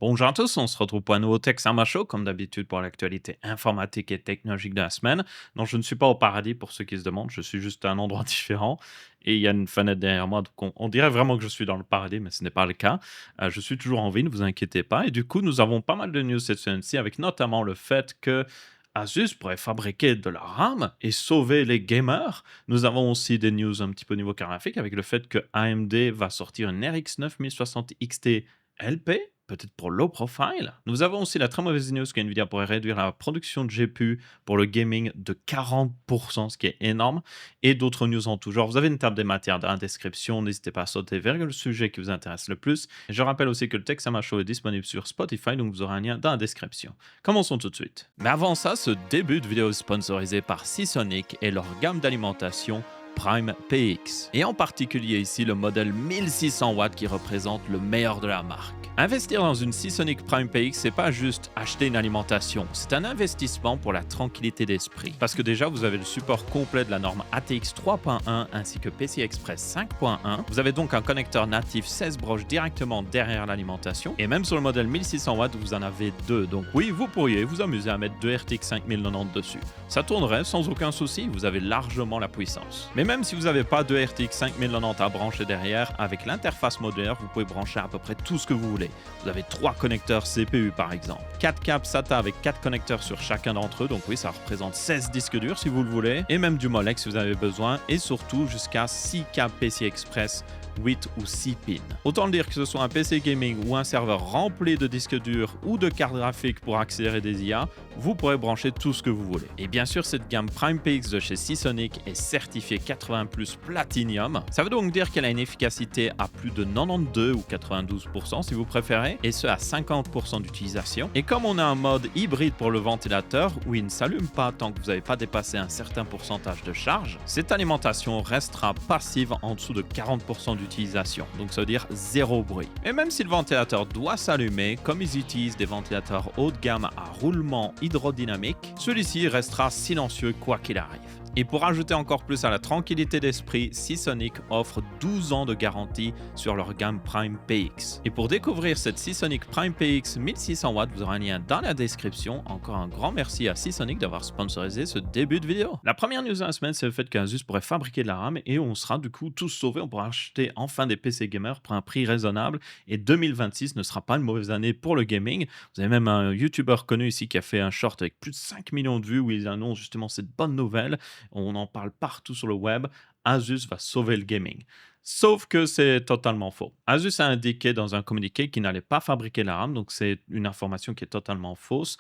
Bonjour à tous, on se retrouve pour un nouveau Tech Summer Show, comme d'habitude pour l'actualité informatique et technologique de la semaine. Non, je ne suis pas au paradis pour ceux qui se demandent, je suis juste à un endroit différent et il y a une fenêtre derrière moi, donc on dirait vraiment que je suis dans le paradis, mais ce n'est pas le cas. Je suis toujours en vie, ne vous inquiétez pas. Et du coup, nous avons pas mal de news cette semaine-ci, avec notamment le fait que Asus pourrait fabriquer de la RAM et sauver les gamers. Nous avons aussi des news un petit peu niveau graphique avec le fait que AMD va sortir une RX 9060 XT LP, peut-être pour low profile. Nous avons aussi la très mauvaise news qu'NVIDIA pourrait réduire la production de GPU pour le gaming de 40%, ce qui est énorme, et d'autres news en tout genre. Vous avez une table des matières dans la description, n'hésitez pas à sauter vers le sujet qui vous intéresse le plus. Et je rappelle aussi que le Texama Show est disponible sur Spotify, donc vous aurez un lien dans la description. Commençons tout de suite. Mais avant ça, ce début de vidéo est sponsorisé par Seasonic et leur gamme d'alimentation Prime PX, et en particulier ici le modèle 1600 watts qui représente le meilleur de la marque. Investir dans une Seasonic Prime PX, c'est pas juste acheter une alimentation, c'est un investissement pour la tranquillité d'esprit. Parce que déjà, vous avez le support complet de la norme ATX 3.1 ainsi que PCI Express 5.1. Vous avez donc un connecteur natif 16 broches directement derrière l'alimentation. Et même sur le modèle 1600 watts, vous en avez deux. Donc oui, vous pourriez vous amuser à mettre deux RTX 5090 dessus. Ça tournerait sans aucun souci, vous avez largement la puissance. Mais même si vous n'avez pas de RTX 5090 à brancher derrière, avec l'interface modulaire, vous pouvez brancher à peu près tout ce que vous voulez. Vous avez 3 connecteurs CPU par exemple, 4 câbles SATA avec 4 connecteurs sur chacun d'entre eux, donc oui, ça représente 16 disques durs si vous le voulez, et même du Molex si vous avez besoin, et surtout jusqu'à 6 câbles PCI Express 8 ou 6 pins. Autant le dire que ce soit un PC gaming ou un serveur rempli de disques durs ou de cartes graphiques pour accélérer des IA, vous pourrez brancher tout ce que vous voulez. Et bien sûr, cette gamme Prime PX de chez Seasonic est certifiée 80 plus Platinum. Ça veut donc dire qu'elle a une efficacité à plus de 92 ou 92% si vous préférez, et ce à 50% d'utilisation. Et comme on a un mode hybride pour le ventilateur où il ne s'allume pas tant que vous n'avez pas dépassé un certain pourcentage de charge, cette alimentation restera passive en dessous de 40% d'utilisation, donc ça veut dire zéro bruit. Et même si le ventilateur doit s'allumer, comme ils utilisent des ventilateurs haut de gamme à roulement hydrodynamique, celui-ci restera silencieux quoi qu'il arrive. Et pour ajouter encore plus à la tranquillité d'esprit, Seasonic offre 12 ans de garantie sur leur gamme Prime PX. Et pour découvrir cette Seasonic Prime PX 1600 watts, vous aurez un lien dans la description. Encore un grand merci à Seasonic d'avoir sponsorisé ce début de vidéo. La première news de la semaine, c'est le fait qu'Asus pourrait fabriquer de la RAM et on sera du coup tous sauvés. On pourra acheter enfin des PC gamers pour un prix raisonnable, et 2026 ne sera pas une mauvaise année pour le gaming. Vous avez même un YouTuber connu ici qui a fait un short avec plus de 5 millions de vues où il annonce justement cette bonne nouvelle. On en parle partout sur le web. Asus va sauver le gaming. Sauf que c'est totalement faux. Asus a indiqué dans un communiqué qu'il n'allait pas fabriquer la RAM, donc c'est une information qui est totalement fausse.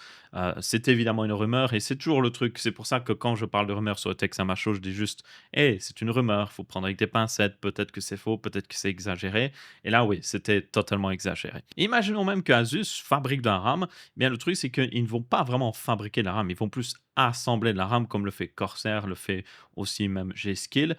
C'est évidemment une rumeur et c'est toujours le truc. C'est pour ça que quand je parle de rumeur sur le Texama Show, je dis juste hey, c'est une rumeur, il faut prendre avec des pincettes, peut-être que c'est faux, peut-être que c'est exagéré. Et là, oui, c'était totalement exagéré. Imaginons même que Asus fabrique de la RAM. Bien, le truc, c'est qu'ils ne vont pas vraiment fabriquer de la RAM, ils vont plus assembler de la RAM comme le fait Corsair, le fait aussi même G-Skill.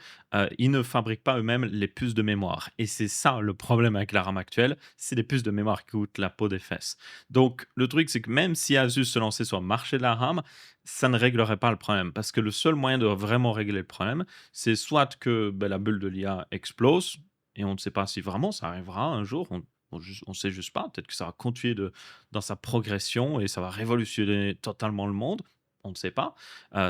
Ils ne fabriquent pas eux-mêmes les puces de mémoire. Et c'est ça le problème avec la RAM actuelle, c'est les puces de mémoire qui coûtent la peau des fesses. Donc le truc, c'est que même si Asus se lançait sur le marché de la RAM, ça ne réglerait pas le problème. Parce que le seul moyen de vraiment régler le problème, c'est soit que la bulle de l'IA explose, et on ne sait pas si vraiment ça arrivera un jour, on sait juste pas, peut-être que ça va continuer dans sa progression et ça va révolutionner totalement le monde. On ne sait pas.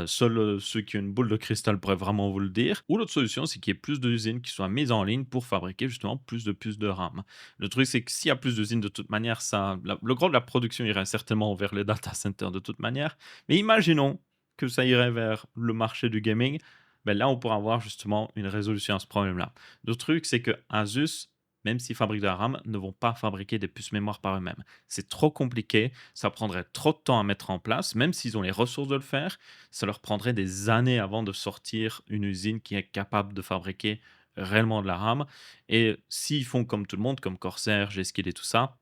Seuls ceux qui ont une boule de cristal pourraient vraiment vous le dire. Ou l'autre solution, c'est qu'il y ait plus d'usines qui soient mises en ligne pour fabriquer justement plus de puces de RAM. Le truc, c'est que s'il y a plus d'usines, de toute manière, le gros de la production irait certainement vers les data centers de toute manière. Mais imaginons que ça irait vers le marché du gaming. Là, on pourra avoir justement une résolution à ce problème-là. Le truc, c'est que Asus, même s'ils fabriquent de la RAM, ne vont pas fabriquer des puces mémoire par eux-mêmes. C'est trop compliqué, ça prendrait trop de temps à mettre en place, même s'ils ont les ressources de le faire, ça leur prendrait des années avant de sortir une usine qui est capable de fabriquer réellement de la RAM. Et s'ils font comme tout le monde, comme Corsair, G-Skill et tout ça,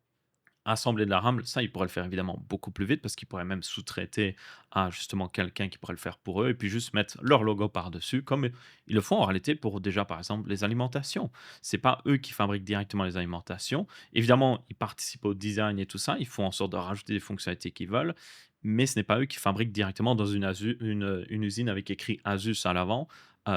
assembler de la RAM, ça, ils pourraient le faire évidemment beaucoup plus vite parce qu'ils pourraient même sous-traiter à justement quelqu'un qui pourrait le faire pour eux et puis juste mettre leur logo par-dessus, comme ils le font en réalité pour déjà, par exemple, les alimentations. C'est pas eux qui fabriquent directement les alimentations. Évidemment, ils participent au design et tout ça, ils font en sorte de rajouter des fonctionnalités qu'ils veulent, mais ce n'est pas eux qui fabriquent directement dans une usine avec écrit Asus à l'avant.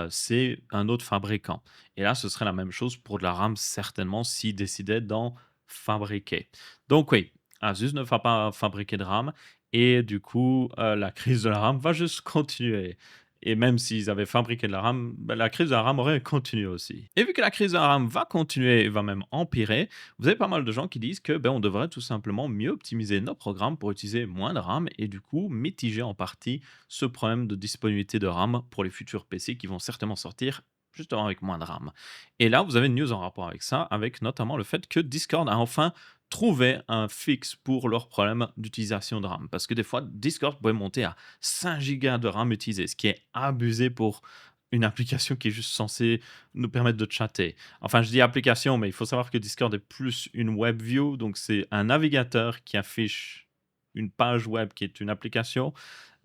C'est un autre fabricant. Et là, ce serait la même chose pour de la RAM, certainement, s'ils décidaient d'en fabriquer. Donc oui, Asus ne va pas fabriquer de RAM et du coup, la crise de la RAM va juste continuer et même s'ils avaient fabriqué de la RAM, bah, la crise de la RAM aurait continué aussi et vu que la crise de la RAM va continuer et va même empirer, vous avez pas mal de gens qui disent que, ben, on devrait tout simplement mieux optimiser nos programmes pour utiliser moins de RAM et du coup mitiger en partie ce problème de disponibilité de RAM pour les futurs PC qui vont certainement sortir justement avec moins de RAM. Et là, vous avez une news en rapport avec ça, avec notamment le fait que Discord a enfin trouvé un fixe pour leur problème d'utilisation de RAM. Parce que des fois, Discord pouvait monter à 5 gigas de RAM utilisé, ce qui est abusé pour une application qui est juste censée nous permettre de chatter. Enfin, je dis application, mais il faut savoir que Discord est plus une web view, donc c'est un navigateur qui affiche une page web qui est une application.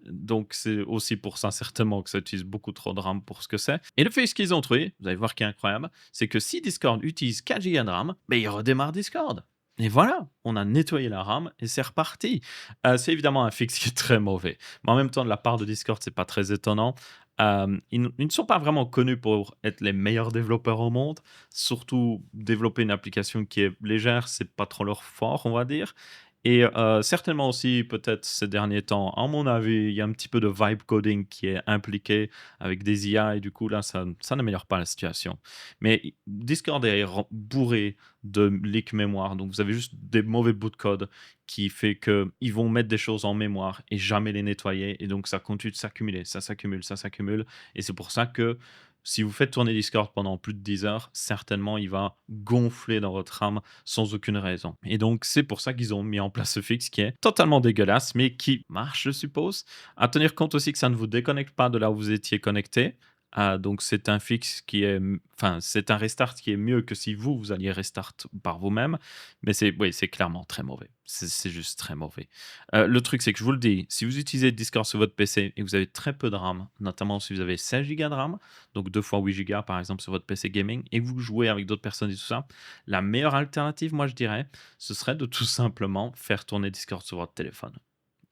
Donc, c'est aussi pour ça, certainement, que ça utilise beaucoup trop de RAM pour ce que c'est. Et le fait ce qu'ils ont trouvé, vous allez voir qui est incroyable, c'est que si Discord utilise 4 Go de RAM, ben, il redémarre Discord. Et voilà, on a nettoyé la RAM et c'est reparti. C'est évidemment un fixe qui est très mauvais. Mais en même temps, de la part de Discord, c'est pas très étonnant. Ils ne sont pas vraiment connus pour être les meilleurs développeurs au monde. Surtout, développer une application qui est légère, c'est pas trop leur fort, on va dire. Et certainement aussi, peut-être ces derniers temps, à mon avis, il y a un petit peu de vibe coding qui est impliqué avec des IA et du coup, là, ça n'améliore pas la situation. Mais Discord est bourré de leak mémoire, donc vous avez juste des mauvais bouts de code qui fait qu'ils vont mettre des choses en mémoire et jamais les nettoyer et donc ça continue de s'accumuler, ça s'accumule et c'est pour ça que si vous faites tourner Discord pendant plus de 10 heures, certainement il va gonfler dans votre RAM sans aucune raison. Et donc, c'est pour ça qu'ils ont mis en place ce fixe qui est totalement dégueulasse, mais qui marche, je suppose. À tenir compte aussi que ça ne vous déconnecte pas de là où vous étiez connecté. Donc, c'est un fixe qui est, enfin, c'est un restart qui est mieux que si vous alliez restart par vous-même. Mais c'est, oui, c'est clairement très mauvais. C'est juste très mauvais. Le truc, c'est que je vous le dis, si vous utilisez Discord sur votre PC et que vous avez très peu de RAM, notamment si vous avez 16 Go de RAM, donc 2 fois 8 Go par exemple sur votre PC gaming, et que vous jouez avec d'autres personnes et tout ça, la meilleure alternative, moi, je dirais, ce serait de tout simplement faire tourner Discord sur votre téléphone.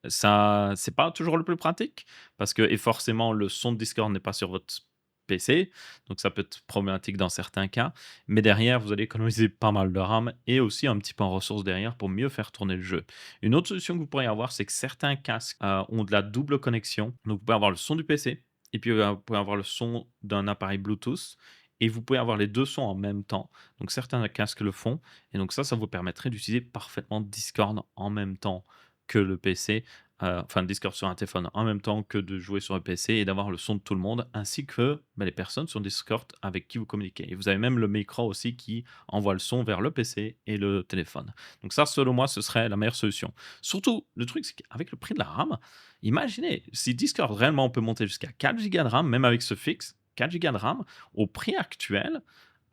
Ça, c'est pas toujours le plus pratique parce que et forcément, le son de Discord n'est pas sur votre PC, donc ça peut être problématique dans certains cas. Mais derrière, vous allez économiser pas mal de RAM et aussi un petit peu en ressources derrière pour mieux faire tourner le jeu. Une autre solution que vous pourriez avoir, c'est que certains casques ont de la double connexion. Donc, vous pouvez avoir le son du PC et puis vous pouvez avoir le son d'un appareil Bluetooth et vous pouvez avoir les deux sons en même temps. Donc, certains casques le font et donc ça vous permettrait d'utiliser parfaitement Discord en même temps que le PC, enfin Discord sur un téléphone en même temps que de jouer sur un PC et d'avoir le son de tout le monde, ainsi que, bah, les personnes sur Discord avec qui vous communiquez et vous avez même le micro aussi qui envoie le son vers le PC et le téléphone. Donc ça, selon moi, ce serait la meilleure solution. Surtout, le truc, c'est qu'avec le prix de la RAM, imaginez si Discord réellement peut monter jusqu'à 4 gigas de RAM, même avec ce fixe, 4 gigas de RAM, au prix actuel,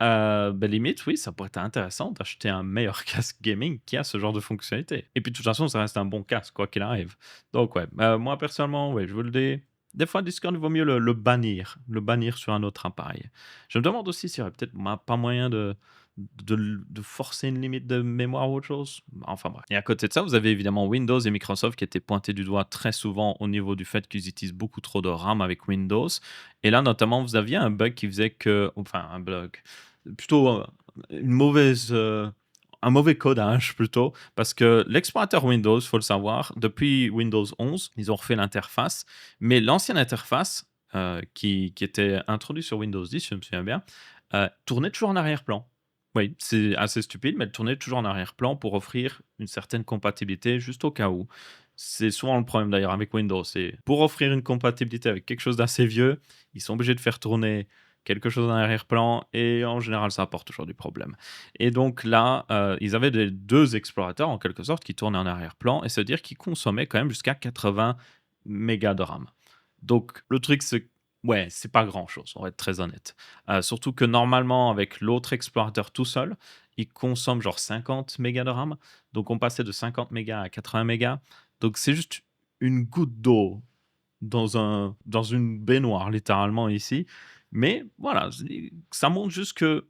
bah, limite, oui, ça pourrait être intéressant d'acheter un meilleur casque gaming qui a ce genre de fonctionnalité. Et puis, de toute façon, ça reste un bon casque, quoi qu'il arrive. Donc, ouais, moi, personnellement, ouais, je vous le dis, des fois, Discord, il vaut mieux le bannir sur un autre appareil. Je me demande aussi s'il y aurait peut-être pas moyen de forcer une limite de mémoire ou autre chose. Enfin, bref. Et à côté de ça, vous avez évidemment Windows et Microsoft qui étaient pointés du doigt très souvent au niveau du fait qu'ils utilisent beaucoup trop de RAM avec Windows. Et là, notamment, vous aviez un bug qui faisait que, enfin, un bug, plutôt une mauvaise, un mauvais codage plutôt, parce que l'explorateur Windows, il faut le savoir, depuis Windows 11, ils ont refait l'interface, mais l'ancienne interface qui était introduite sur Windows 10, je me souviens bien, tournait toujours en arrière-plan. Oui, c'est assez stupide, mais elle tournait toujours en arrière-plan pour offrir une certaine compatibilité juste au cas où. C'est souvent le problème d'ailleurs avec Windows. C'est pour offrir une compatibilité avec quelque chose d'assez vieux, ils sont obligés de faire tourner quelque chose en arrière-plan et en général, ça apporte toujours du problème. Et donc là, ils avaient des 2 explorateurs en quelque sorte qui tournaient en arrière-plan et c'est-à-dire qu'ils consommaient quand même jusqu'à 80 mégas de RAM. Donc le truc, c'est ouais, c'est pas grand-chose, on va être très honnête. Surtout que normalement, avec l'autre explorateur tout seul, il consomme genre 50 mégas de RAM. Donc on passait de 50 mégas à 80 mégas. Donc c'est juste une goutte d'eau dans une baignoire littéralement ici. Mais voilà, ça montre juste que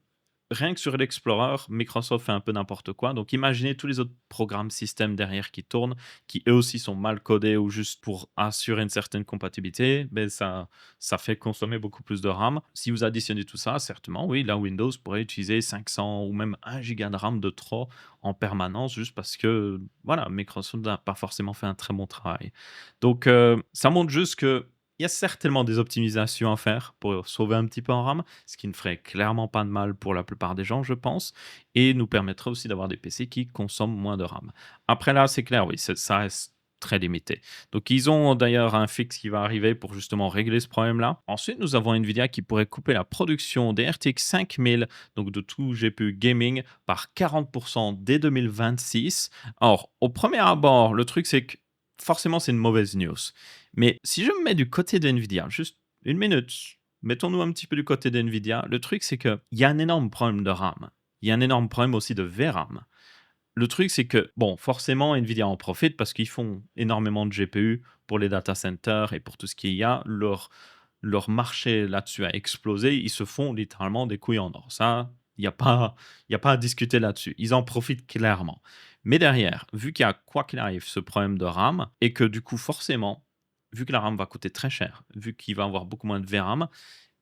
rien que sur l'Explorer, Microsoft fait un peu n'importe quoi. Donc imaginez tous les autres programmes système derrière qui tournent, qui eux aussi sont mal codés ou juste pour assurer une certaine compatibilité, ben ça fait consommer beaucoup plus de RAM. Si vous additionnez tout ça, certainement, oui, là Windows pourrait utiliser 500 ou même 1 giga de RAM de trop en permanence juste parce que, voilà, Microsoft n'a pas forcément fait un très bon travail. Donc ça montre juste que il y a certainement des optimisations à faire pour sauver un petit peu en RAM, ce qui ne ferait clairement pas de mal pour la plupart des gens, je pense, et nous permettrait aussi d'avoir des PC qui consomment moins de RAM. Après là, c'est clair, oui, ça reste très limité. Donc ils ont d'ailleurs un fixe qui va arriver pour justement régler ce problème-là. Ensuite, nous avons Nvidia qui pourrait couper la production des RTX 5000, donc de tout GPU gaming, par 40% dès 2026. Or, au premier abord, le truc c'est que forcément c'est une mauvaise news. Mais si je me mets du côté d'NVIDIA, juste une minute, mettons-nous un petit peu du côté d'NVIDIA, le truc c'est qu'il y a un énorme problème de RAM. Il y a un énorme problème aussi de VRAM. Le truc c'est que, bon, forcément, NVIDIA en profite parce qu'ils font énormément de GPU pour les data centers et pour tout ce qu'il y a. Leur marché là-dessus a explosé. Ils se font littéralement des couilles en or. Ça, il y a pas à discuter là-dessus. Ils en profitent clairement. Mais derrière, vu qu'il y a quoi qu'il arrive ce problème de RAM et que du coup, forcément, vu que la RAM va coûter très cher, vu qu'il va y avoir beaucoup moins de VRAM,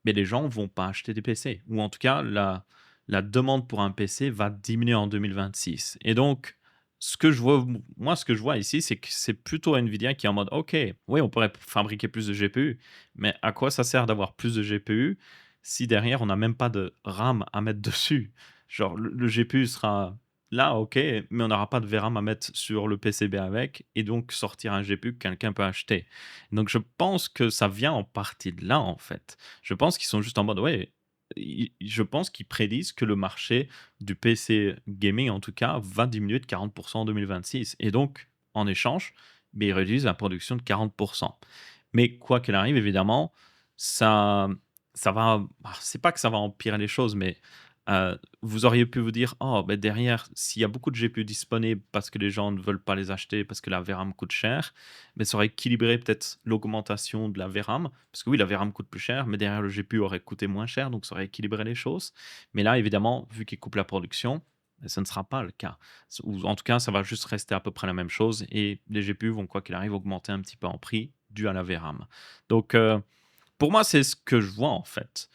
mais les gens vont pas acheter des PC. Ou en tout cas, la demande pour un PC va diminuer en 2026. Et donc, ce que je vois ici, c'est que c'est plutôt Nvidia qui est en mode, OK, oui, on pourrait fabriquer plus de GPU, mais à quoi ça sert d'avoir plus de GPU si derrière, on n'a même pas de RAM à mettre dessus? Genre, le GPU sera là, OK, mais on n'aura pas de VRAM à mettre sur le PCB avec, et donc sortir un GPU que quelqu'un peut acheter. Donc je pense que ça vient en partie de là, en fait. Je pense qu'ils sont juste en mode, ouais, je pense qu'ils prédisent que le marché du PC gaming, en tout cas, va diminuer de 40% en 2026. Et donc, en échange, mais ils réduisent la production de 40%. Mais quoi qu'il arrive, évidemment, ça, ça va. C'est pas que ça va empirer les choses, mais vous auriez pu vous dire, oh, ben derrière, s'il y a beaucoup de GPU disponibles parce que les gens ne veulent pas les acheter parce que la VRAM coûte cher, mais ça aurait équilibré peut-être l'augmentation de la VRAM. Parce que oui, la VRAM coûte plus cher, mais derrière le GPU aurait coûté moins cher, donc ça aurait équilibré les choses. Mais là, évidemment, vu qu'ils coupent la production, ben, ce ne sera pas le cas. Ou en tout cas, ça va juste rester à peu près la même chose et les GPU vont, quoi qu'il arrive, augmenter un petit peu en prix dû à la VRAM. Donc, pour moi, c'est ce que je vois en fait.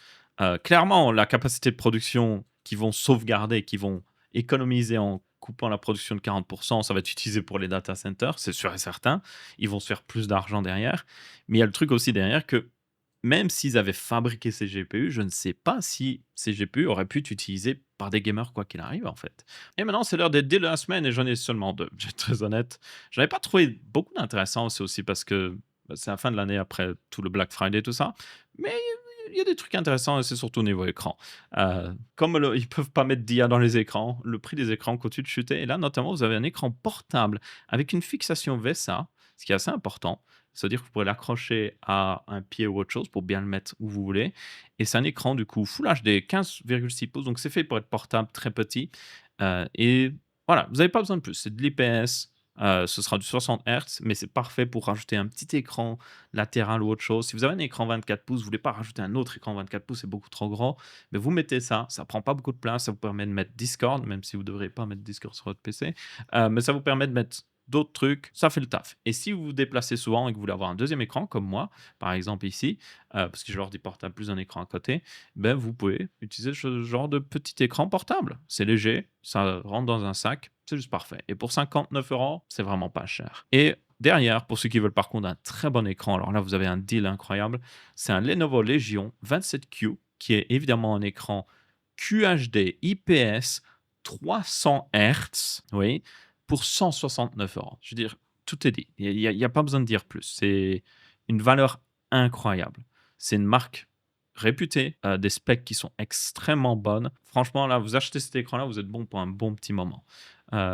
Clairement, la capacité de production qu'ils vont sauvegarder, qu'ils vont économiser en coupant la production de 40%, ça va être utilisé pour les data centers, c'est sûr et certain. Ils vont se faire plus d'argent derrière. Mais il y a le truc aussi derrière que même s'ils avaient fabriqué ces GPU, je ne sais pas si ces GPU auraient pu être utilisés par des gamers quoi qu'il arrive en fait. Et maintenant, c'est l'heure des deals de la semaine et j'en ai seulement deux. Je vais être très honnête. Je n'avais pas trouvé beaucoup d'intéressant, c'est aussi parce que bah, c'est la fin de l'année après tout le Black Friday, tout ça. Mais il y a des trucs intéressants et c'est surtout au niveau écran. Comme ils peuvent pas mettre d'IA dans les écrans, le prix des écrans continue de chuter. Et là, notamment, vous avez un écran portable avec une fixation VESA, ce qui est assez important. C'est-à-dire que vous pourrez l'accrocher à un pied ou autre chose pour bien le mettre où vous voulez. Et c'est un écran du coup Full HD 15,6 pouces, donc c'est fait pour être portable, très petit. Et voilà, vous n'avez pas besoin de plus. C'est de l'IPS, ce sera du 60 Hz, mais c'est parfait pour rajouter un petit écran latéral ou autre chose. Si vous avez un écran 24 pouces, vous voulez pas rajouter un autre écran 24 pouces, c'est beaucoup trop grand, mais vous mettez ça prend pas beaucoup de place, ça vous permet de mettre Discord, même si vous ne devrez pas mettre Discord sur votre PC, mais ça vous permet de mettre d'autres trucs, ça fait le taf. Et si vous vous déplacez souvent et que vous voulez avoir un deuxième écran, comme moi, par exemple ici, parce que je leur dis portable plus un écran à côté, ben vous pouvez utiliser ce genre de petit écran portable. C'est léger, ça rentre dans un sac, c'est juste parfait. Et pour 59 €, c'est vraiment pas cher. Et derrière, pour ceux qui veulent par contre un très bon écran, alors là vous avez un deal incroyable, c'est un Lenovo Legion 27Q qui est évidemment un écran QHD IPS 300 Hz, oui, pour 169 €. Je veux dire, tout est dit. Il y a pas besoin de dire plus. C'est une valeur incroyable. C'est une marque réputée, des specs qui sont extrêmement bonnes. Franchement, là, vous achetez cet écran-là, vous êtes bon pour un bon petit moment.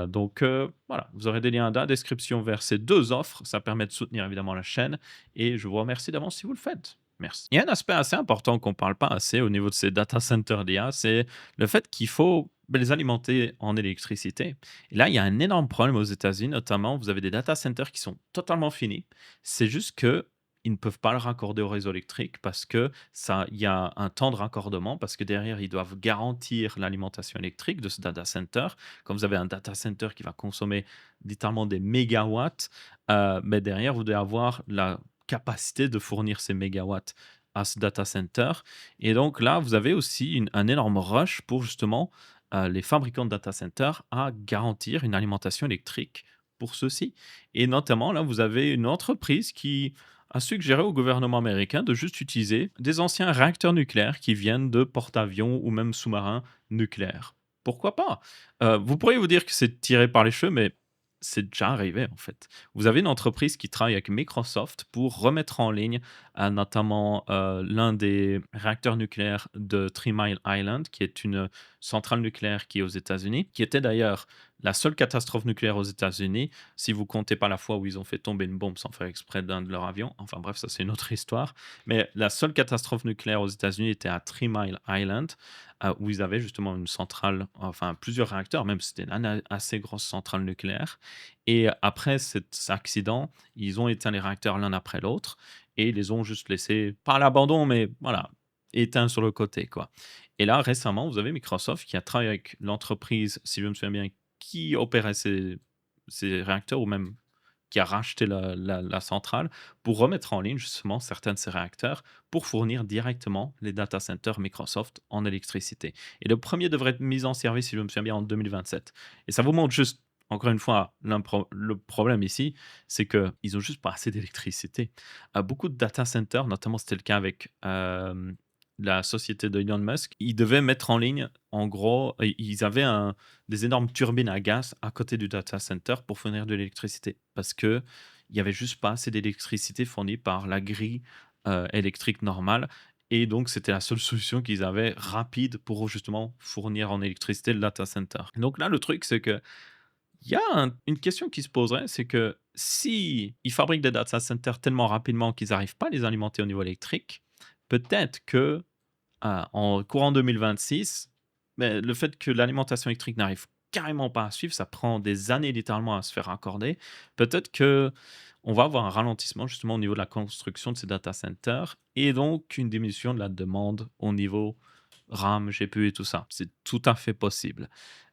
Donc, voilà, vous aurez des liens dans la description vers ces 2 offres. Ça permet de soutenir évidemment la chaîne et je vous remercie d'avance si vous le faites. Merci. Il y a un aspect assez important qu'on ne parle pas assez au niveau de ces data centers d'IA, c'est le fait qu'il faut, les alimenter en électricité. Et là, il y a un énorme problème aux États-Unis, notamment, vous avez des data centers qui sont totalement finis. C'est juste que ils ne peuvent pas le raccorder au réseau électrique parce que ça il y a un temps de raccordement, parce que derrière, ils doivent garantir l'alimentation électrique de ce data center. Quand vous avez un data center qui va consommer littéralement des mégawatts, mais derrière, vous devez avoir la capacité de fournir ces mégawatts à ce data center. Et donc là, vous avez aussi un énorme rush pour justement les fabricants de data centers à garantir une alimentation électrique pour ceux-ci. Et notamment, là, vous avez une entreprise qui a suggéré au gouvernement américain de juste utiliser des anciens réacteurs nucléaires qui viennent de porte-avions ou même sous-marins nucléaires. Pourquoi pas? Vous pourriez vous dire que c'est tiré par les cheveux, mais c'est déjà arrivé en fait. Vous avez une entreprise qui travaille avec Microsoft pour remettre en ligne notamment l'un des réacteurs nucléaires de Three Mile Island, qui est une centrale nucléaire qui est aux États-Unis, qui était d'ailleurs la seule catastrophe nucléaire aux États-Unis, si vous comptez pas la fois où ils ont fait tomber une bombe sans faire exprès d'un de leurs avions. Enfin bref, ça c'est une autre histoire. Mais la seule catastrophe nucléaire aux États-Unis était à Three Mile Island, où ils avaient justement une centrale, enfin plusieurs réacteurs, même c'était une assez grosse centrale nucléaire. Et après cet accident, ils ont éteint les réacteurs l'un après l'autre et ils les ont juste laissés, pas à l'abandon, mais voilà, éteints sur le côté, quoi. Et là, récemment, vous avez Microsoft qui a travaillé avec l'entreprise, si je me souviens bien, qui opérait ces réacteurs ou même qui a racheté la centrale pour remettre en ligne justement certains de ces réacteurs pour fournir directement les data centers Microsoft en électricité. Et le premier devrait être mis en service, si je me souviens bien, en 2027. Et ça vous montre juste, encore une fois, le problème ici, c'est qu'ils ont juste pas assez d'électricité. Beaucoup de data centers, notamment c'était le cas avec la société de Elon Musk, ils devaient mettre en ligne, en gros, ils avaient des énormes turbines à gaz à côté du data center pour fournir de l'électricité. Parce que il y avait juste pas assez d'électricité fournie par la grille électrique normale. Et donc, c'était la seule solution qu'ils avaient rapide pour justement fournir en électricité le data center. Donc là, le truc, c'est que il y a une question qui se poserait, c'est que si ils fabriquent des data centers tellement rapidement qu'ils n'arrivent pas à les alimenter au niveau électrique, peut-être que en courant 2026, mais le fait que l'alimentation électrique n'arrive carrément pas à suivre, ça prend des années littéralement à se faire raccorder. Peut-être que on va avoir un ralentissement justement au niveau de la construction de ces data centers et donc une diminution de la demande au niveau RAM, GPU et tout ça. C'est tout à fait possible.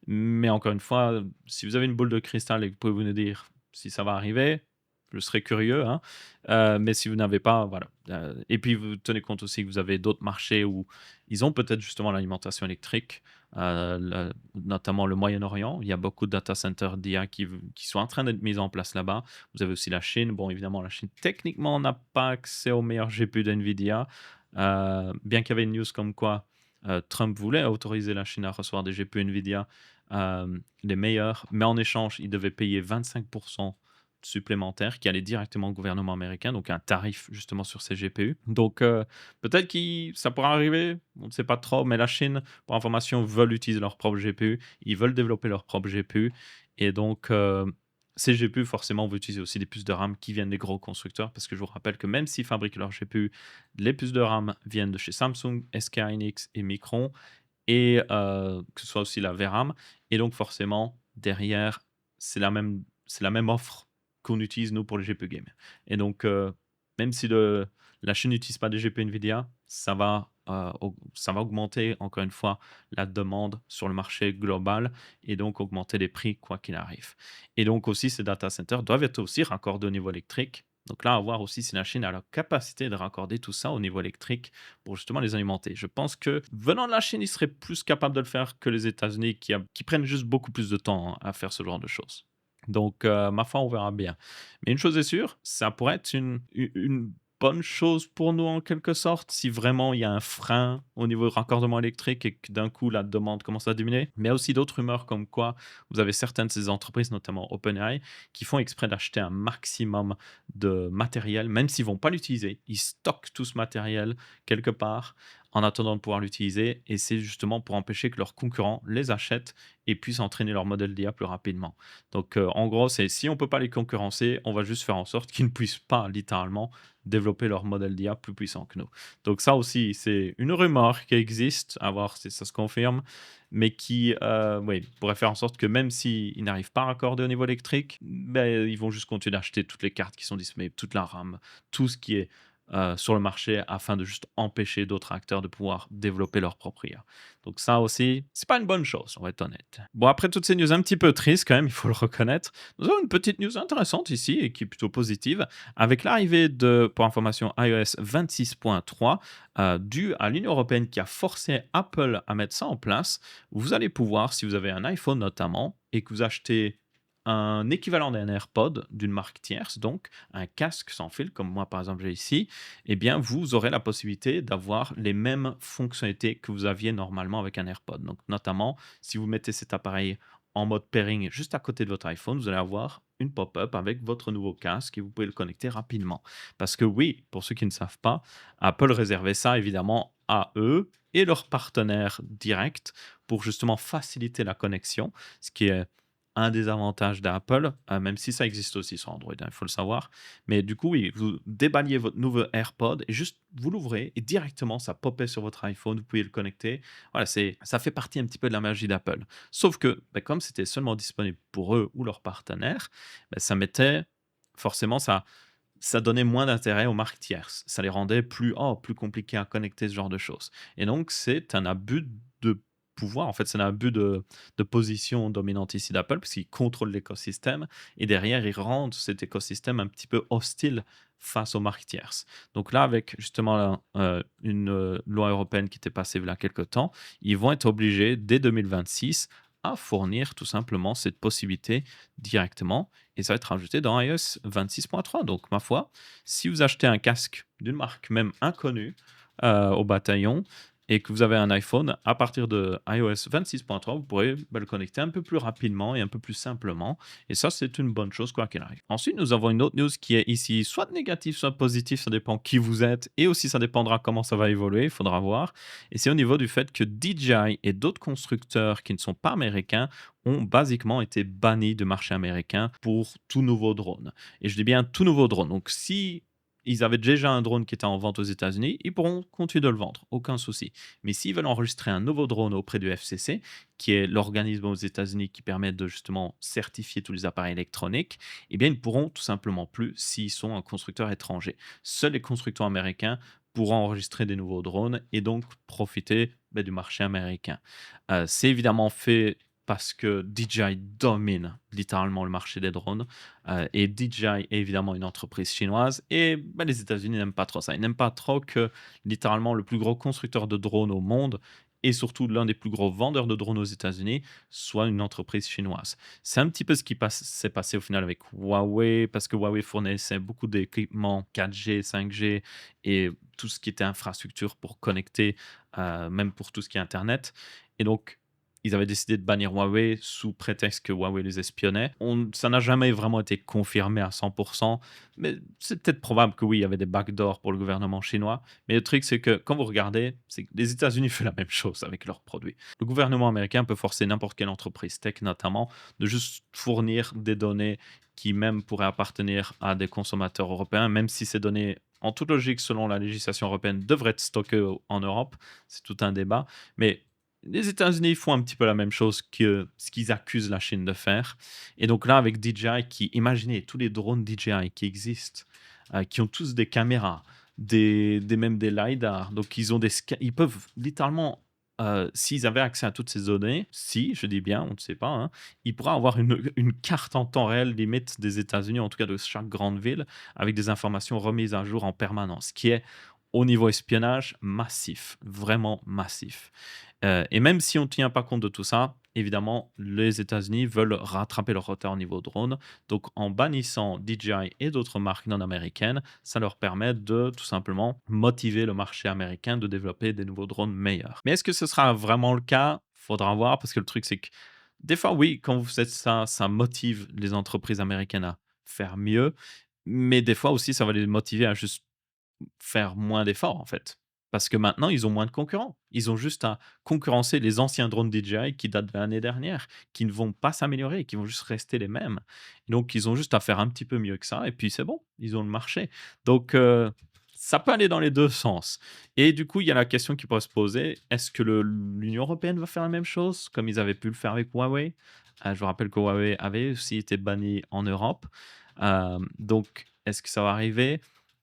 Mais encore une fois, si vous avez une boule de cristal et que vous pouvez vous dire si ça va arriver, je serais curieux, hein. Mais si vous n'avez pas, voilà. Et puis vous tenez compte aussi que vous avez d'autres marchés où ils ont peut-être justement l'alimentation électrique, notamment le Moyen-Orient. Il y a beaucoup de data centers d'IA qui sont en train d'être mis en place là-bas. Vous avez aussi la Chine. Bon, évidemment, la Chine, techniquement, n'a pas accès aux meilleurs GPU d'NVIDIA. Bien qu'il y avait une news comme quoi Trump voulait autoriser la Chine à recevoir des GPU NVIDIA, les meilleurs, mais en échange, il devait payer 25% supplémentaire qui allait directement au gouvernement américain, donc un tarif justement sur ces GPU. Donc peut-être que ça pourra arriver, on ne sait pas trop, mais la Chine, pour information, veulent utiliser leur propre GPU, ils veulent développer leur propre GPU, et donc ces GPU, forcément, vont utiliser aussi des puces de RAM qui viennent des gros constructeurs, parce que je vous rappelle que même s'ils fabriquent leur GPU, les puces de RAM viennent de chez Samsung, SK Hynix et Micron, et que ce soit aussi la VRAM. Et donc forcément, derrière, c'est la même offre qu'on utilise nous pour les GPU game. Et donc, même si la Chine n'utilise pas des GPU NVIDIA, ça va augmenter encore une fois la demande sur le marché global et donc augmenter les prix quoi qu'il arrive. Et donc aussi, ces data centers doivent être aussi raccordés au niveau électrique. Donc là, à voir aussi si la Chine a la capacité de raccorder tout ça au niveau électrique pour justement les alimenter. Je pense que venant de la Chine, ils seraient plus capables de le faire que les États-Unis qui prennent juste beaucoup plus de temps à faire ce genre de choses. Donc, ma foi, on verra bien. Mais une chose est sûre, ça pourrait être une bonne chose pour nous en quelque sorte, si vraiment il y a un frein au niveau du raccordement électrique et que d'un coup la demande commence à diminuer. Mais il y a aussi d'autres rumeurs comme quoi vous avez certaines de ces entreprises, notamment OpenAI, qui font exprès d'acheter un maximum de matériel, même s'ils ne vont pas l'utiliser. Ils stockent tout ce matériel quelque part en attendant de pouvoir l'utiliser et c'est justement pour empêcher que leurs concurrents les achètent et puissent entraîner leur modèle d'IA plus rapidement. Donc, en gros, c'est si on peut pas les concurrencer, on va juste faire en sorte qu'ils ne puissent pas littéralement développer leur modèle d'IA plus puissant que nous. Donc ça aussi, c'est une rumeur qui existe, à voir si ça se confirme, mais qui, oui, pourrait faire en sorte que même s'ils n'arrivent pas à raccorder au niveau électrique, ben, ils vont juste continuer d'acheter toutes les cartes qui sont disponibles, toute la RAM, tout ce qui est sur le marché afin de juste empêcher d'autres acteurs de pouvoir développer leur propre IA. Donc ça aussi, c'est pas une bonne chose, on va être honnête. Bon, après toutes ces news un petit peu tristes quand même, il faut le reconnaître, nous avons une petite news intéressante ici et qui est plutôt positive. Avec l'arrivée de, pour information, iOS 26.3, due à l'Union européenne qui a forcé Apple à mettre ça en place, vous allez pouvoir, si vous avez un iPhone notamment, et que vous achetez un équivalent d'un AirPod d'une marque tierce, donc un casque sans fil, comme moi par exemple j'ai ici, eh bien vous aurez la possibilité d'avoir les mêmes fonctionnalités que vous aviez normalement avec un AirPod. Donc notamment, si vous mettez cet appareil en mode pairing juste à côté de votre iPhone, vous allez avoir une pop-up avec votre nouveau casque et vous pouvez le connecter rapidement. Parce que oui, pour ceux qui ne savent pas, Apple réservait ça évidemment à eux et leurs partenaires directs pour justement faciliter la connexion, ce qui est un des avantages d'Apple, même si ça existe aussi sur Android, hein, il faut le savoir. Mais du coup, oui, vous déballiez votre nouveau AirPod et juste vous l'ouvrez et directement ça popait sur votre iPhone, vous pouvez le connecter. Voilà, ça fait partie un petit peu de la magie d'Apple. Sauf que, ben, comme c'était seulement disponible pour eux ou leurs partenaires, ben, ça mettait forcément ça donnait moins d'intérêt aux marques tierces. Ça les rendait plus compliqués à connecter ce genre de choses. Et donc, c'est un abus de pouvoir. En fait, c'est un abus de position dominante ici d'Apple, parce qu'ils contrôlent l'écosystème. Et derrière, ils rendent cet écosystème un petit peu hostile face aux marques tierces. Donc là, avec justement une loi européenne qui était passée il y a quelques temps, ils vont être obligés, dès 2026, à fournir tout simplement cette possibilité directement et ça va être rajouté dans iOS 26.3. Donc, ma foi, si vous achetez un casque d'une marque même inconnue au bataillon et que vous avez un iPhone, à partir de iOS 26.3, vous pourrez le connecter un peu plus rapidement et un peu plus simplement. Et ça, c'est une bonne chose, quoi qu'il arrive. Ensuite, nous avons une autre news qui est ici, soit négative, soit positive, ça dépend qui vous êtes, et aussi ça dépendra comment ça va évoluer, il faudra voir. Et c'est au niveau du fait que DJI et d'autres constructeurs qui ne sont pas américains ont basiquement été bannis du marché américain pour tout nouveau drone. Et je dis bien tout nouveau drone. Donc si ils avaient déjà un drone qui était en vente aux États-Unis, ils pourront continuer de le vendre, aucun souci. Mais s'ils veulent enregistrer un nouveau drone auprès du FCC, qui est l'organisme aux États-Unis qui permet de justement certifier tous les appareils électroniques, eh bien ils ne pourront tout simplement plus s'ils sont un constructeur étranger. Seuls les constructeurs américains pourront enregistrer des nouveaux drones et donc profiter du marché américain. C'est évidemment fait parce que DJI domine littéralement le marché des drones. Et DJI est évidemment une entreprise chinoise. Et les États-Unis n'aiment pas trop ça. Ils n'aiment pas trop que littéralement le plus gros constructeur de drones au monde et surtout l'un des plus gros vendeurs de drones aux États-Unis soit une entreprise chinoise. C'est un petit peu ce qui s'est passé au final avec Huawei, parce que Huawei fournissait beaucoup d'équipements 4G, 5G et tout ce qui était infrastructure pour connecter, même pour tout ce qui est Internet. Et donc, ils avaient décidé de bannir Huawei sous prétexte que Huawei les espionnait. Ça n'a jamais vraiment été confirmé à 100%, mais c'est peut-être probable que oui, il y avait des backdoors pour le gouvernement chinois. Mais le truc, c'est que quand vous regardez, c'est que les États-Unis font la même chose avec leurs produits. Le gouvernement américain peut forcer n'importe quelle entreprise tech, notamment, de juste fournir des données qui même pourraient appartenir à des consommateurs européens, même si ces données, en toute logique, selon la législation européenne, devraient être stockées en Europe. C'est tout un débat. Mais les États-Unis font un petit peu la même chose que ce qu'ils accusent la Chine de faire. Et donc là, avec DJI, imaginez tous les drones DJI qui existent, qui ont tous des caméras, même des lidars. Donc ils peuvent littéralement, s'ils avaient accès à toutes ces données, si, je dis bien, on ne sait pas, hein, ils pourraient avoir une carte en temps réel limite des États-Unis, en tout cas de chaque grande ville, avec des informations remises à jour en permanence, qui est au niveau espionnage massif, vraiment massif. Et même si on ne tient pas compte de tout ça, évidemment, les États-Unis veulent rattraper leur retard au niveau drone. Donc, en bannissant DJI et d'autres marques non américaines, ça leur permet de tout simplement motiver le marché américain de développer des nouveaux drones meilleurs. Mais est-ce que ce sera vraiment le cas? Faudra voir, parce que le truc, c'est que des fois, oui, quand vous faites ça, ça motive les entreprises américaines à faire mieux. Mais des fois aussi, ça va les motiver à juste faire moins d'efforts, en fait. Parce que maintenant, ils ont moins de concurrents. Ils ont juste à concurrencer les anciens drones DJI qui datent de l'année dernière, qui ne vont pas s'améliorer, qui vont juste rester les mêmes. Donc, ils ont juste à faire un petit peu mieux que ça et puis c'est bon, ils ont le marché. Donc, ça peut aller dans les 2 sens et du coup, il y a la question qui pourrait se poser, est-ce que l'Union européenne va faire la même chose comme ils avaient pu le faire avec Huawei? Je vous rappelle que Huawei avait aussi été banni en Europe. Donc est-ce que ça va arriver?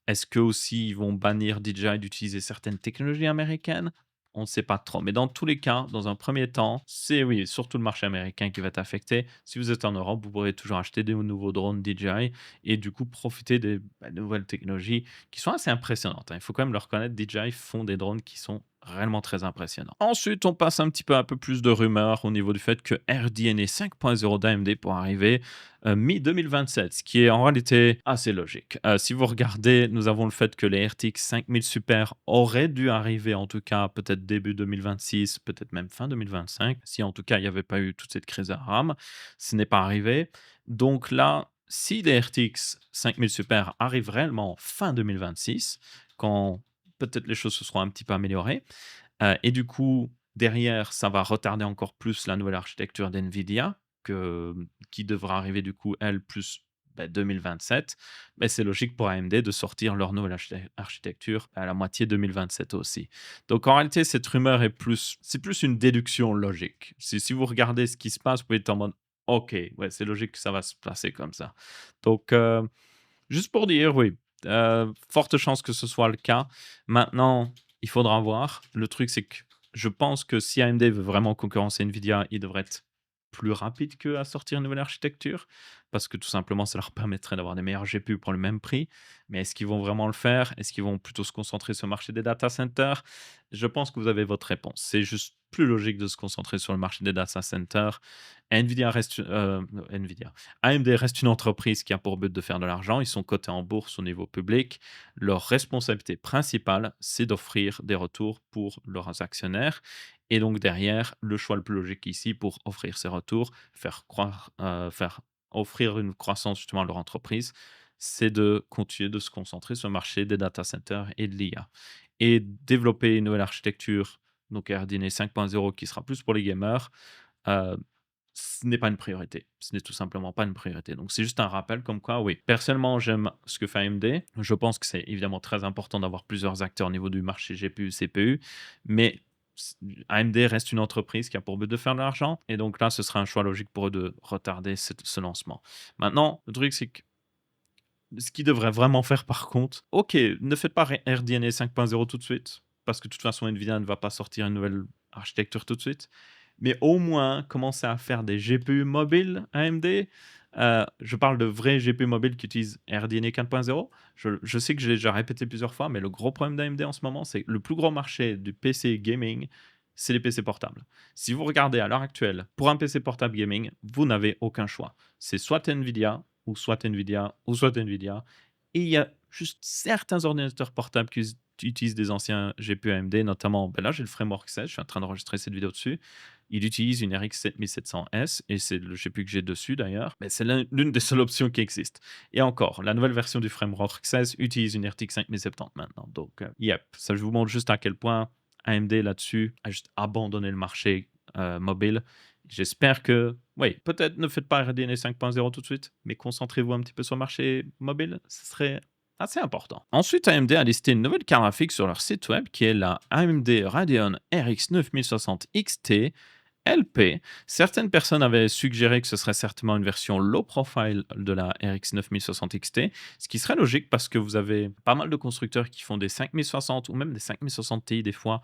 Est-ce qu'eux aussi, ils vont bannir DJI d'utiliser certaines technologies américaines? On ne sait pas trop. Mais dans tous les cas, dans un premier temps, c'est oui, surtout le marché américain qui va être affecté. Si vous êtes en Europe, vous pourrez toujours acheter des nouveaux drones DJI et du coup profiter des nouvelles technologies qui sont assez impressionnantes, hein. Il faut quand même le reconnaître, DJI font des drones qui sont réellement très impressionnants. Ensuite, on passe un peu plus de rumeurs au niveau du fait que RDNA 5.0 d'AMD pourrait arriver mi-2027, ce qui est en réalité assez logique. Si vous regardez, nous avons le fait que les RTX 5000 Super auraient dû arriver, en tout cas peut-être début 2026, peut-être même fin 2025, si en tout cas il n'y avait pas eu toute cette crise de RAM. Ce n'est pas arrivé. Donc là, si les RTX 5000 Super arrivent réellement fin 2026, quand peut-être les choses se seront un petit peu améliorées, et du coup, derrière, ça va retarder encore plus la nouvelle architecture d'NVIDIA que qui devra arriver du coup, elle, plus, 2027. Mais c'est logique pour AMD de sortir leur nouvelle architecture à la moitié 2027 aussi. Donc en réalité, cette rumeur c'est plus une déduction logique. Si vous regardez ce qui se passe, vous pouvez être en mode: «OK, ouais, c'est logique que ça va se passer comme ça». Donc juste pour dire, oui, forte chance que ce soit le cas. Maintenant, il faudra voir. Le truc, c'est que je pense que si AMD veut vraiment concurrencer Nvidia, il devrait être plus rapide qu'eux à sortir une nouvelle architecture, parce que tout simplement, ça leur permettrait d'avoir des meilleurs GPU pour le même prix. Mais est-ce qu'ils vont vraiment le faire? Est-ce qu'ils vont plutôt se concentrer sur le marché des data centers? Je pense que vous avez votre réponse. C'est juste plus logique de se concentrer sur le marché des data centers. Nvidia reste, Nvidia. AMD reste une entreprise qui a pour but de faire de l'argent. Ils sont cotés en bourse au niveau public. Leur responsabilité principale, c'est d'offrir des retours pour leurs actionnaires. Et donc derrière, le choix le plus logique ici pour offrir ces retours, faire offrir une croissance justement à leur entreprise, c'est de continuer de se concentrer sur le marché des data centers et de l'IA. Et développer une nouvelle architecture, donc RDNA 5.0 qui sera plus pour les gamers, euh, ce n'est pas une priorité. Ce n'est tout simplement pas une priorité. Donc c'est juste un rappel comme quoi, oui, personnellement, j'aime ce que fait AMD. Je pense que c'est évidemment très important d'avoir plusieurs acteurs au niveau du marché GPU, CPU, mais AMD reste une entreprise qui a pour but de faire de l'argent, et donc là, ce serait un choix logique pour eux de retarder ce lancement. Maintenant, le truc, c'est que ce qu'ils devraient vraiment faire par contre, ok, ne faites pas RDNA 5.0 tout de suite, parce que de toute façon, Nvidia ne va pas sortir une nouvelle architecture tout de suite, mais au moins commencer à faire des GPU mobiles AMD. Je parle de vrais GPU mobiles qui utilisent RDNA 4.0. Je sais que je l'ai déjà répété plusieurs fois, mais le gros problème d'AMD en ce moment, c'est que le plus gros marché du PC gaming, c'est les PC portables. Si vous regardez à l'heure actuelle, pour un PC portable gaming, vous n'avez aucun choix. C'est soit Nvidia, ou soit Nvidia, ou soit Nvidia. Et il y a juste certains ordinateurs portables qui utilisent des anciens GPU AMD, notamment, ben là j'ai le Framework 16, je suis en train d'enregistrer cette vidéo dessus. Il utilise une RX 7700S et c'est le GPU que j'ai dessus d'ailleurs. Mais c'est l'une des seules options qui existent. Et encore, la nouvelle version du Framework 16 utilise une RTX 5070 maintenant. Donc, yep, ça je vous montre juste à quel point AMD là-dessus a juste abandonné le marché mobile. J'espère que, oui, peut-être ne faites pas RDNA 5.0 tout de suite, mais concentrez-vous un petit peu sur le marché mobile, ce serait assez important. Ensuite, AMD a listé une nouvelle carte graphique sur leur site web qui est la AMD Radeon RX 9060 XT LP. Certaines personnes avaient suggéré que ce serait certainement une version low profile de la RX 9060 XT, ce qui serait logique parce que vous avez pas mal de constructeurs qui font des 5060 ou même des 5060 Ti des fois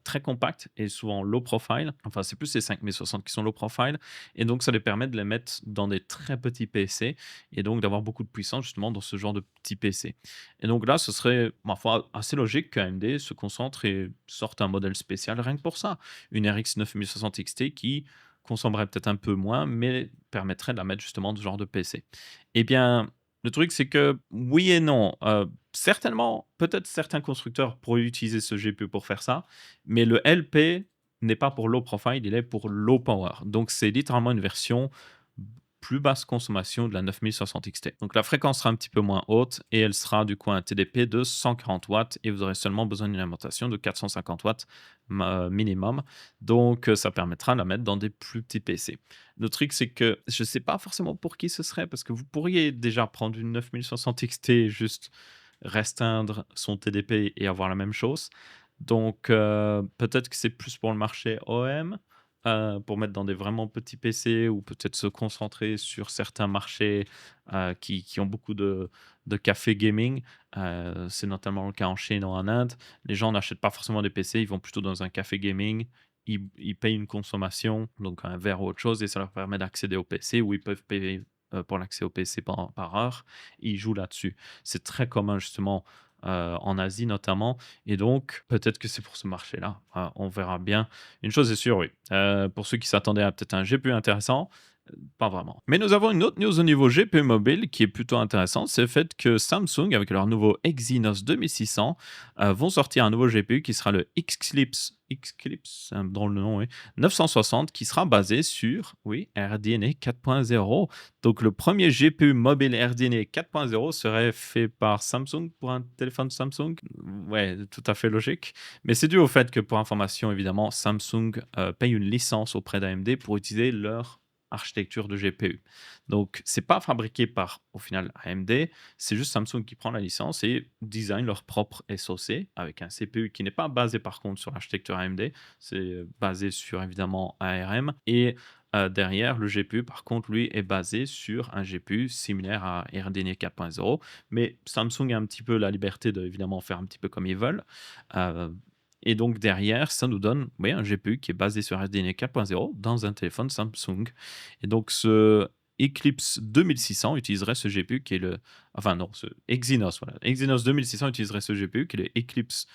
très compacts et souvent low profile. Enfin, c'est plus ces 5060 qui sont low profile et donc ça les permet de les mettre dans des très petits PC et donc d'avoir beaucoup de puissance justement dans ce genre de petits PC. Et donc là, ce serait, ma foi, assez logique qu'AMD se concentre et sorte un modèle spécial rien que pour ça. Une RX 9060 XT qui consommerait peut-être un peu moins, mais permettrait de la mettre justement dans ce genre de PC. Eh bien, le truc, c'est que oui et non. Certainement, peut-être certains constructeurs pourraient utiliser ce GPU pour faire ça, mais le LP n'est pas pour low profile, il est pour low power. Donc, c'est littéralement une version plus basse consommation de la 9060 XT. Donc la fréquence sera un petit peu moins haute et elle sera du coup un TDP de 140 watts et vous aurez seulement besoin d'une alimentation de 450 watts minimum. Donc ça permettra de la mettre dans des plus petits PC. Le truc, c'est que je ne sais pas forcément pour qui ce serait parce que vous pourriez déjà prendre une 9060 XT et juste restreindre son TDP et avoir la même chose. Donc, peut-être que c'est plus pour le marché OEM, pour mettre dans des vraiment petits PC ou peut-être se concentrer sur certains marchés, qui ont beaucoup de cafés gaming. C'est notamment le cas en Chine ou en Inde. Les gens n'achètent pas forcément des PC, ils vont plutôt dans un café gaming. Ils payent une consommation, donc un verre ou autre chose et ça leur permet d'accéder au PC où ils peuvent payer, pour l'accès au PC par heure. Ils jouent là-dessus. C'est très commun justement, en Asie notamment et donc peut-être que c'est pour ce marché-là, on verra bien. Une chose est sûre, oui, pour ceux qui s'attendaient à peut-être un GPU intéressant, pas vraiment. Mais nous avons une autre news au niveau GPU mobile qui est plutôt intéressante, c'est le fait que Samsung, avec leur nouveau Exynos 2600, vont sortir un nouveau GPU qui sera le Xclipse, dans le nom, oui, 960, qui sera basé sur, oui, RDNA 4.0. Donc le premier GPU mobile RDNA 4.0 serait fait par Samsung pour un téléphone Samsung. Ouais, tout à fait logique. Mais c'est dû au fait que, pour information, évidemment, Samsung paye une licence auprès d'AMD pour utiliser leur architecture de GPU. Donc, c'est pas fabriqué par, au final, AMD, c'est juste Samsung qui prend la licence et design leur propre SoC avec un CPU qui n'est pas basé par contre sur l'architecture AMD, c'est basé sur évidemment ARM et derrière le GPU par contre lui est basé sur un GPU similaire à RDNA 4.0 mais Samsung a un petit peu la liberté de évidemment faire un petit peu comme ils veulent. Euh, et donc derrière, ça nous donne oui, un GPU qui est basé sur RDNA 4.0 dans un téléphone Samsung. Et donc ce Eclipse 2600 utiliserait ce GPU qui est le... Enfin non, ce Exynos, voilà. Exynos 2600 utiliserait ce GPU qui est le Xclipse,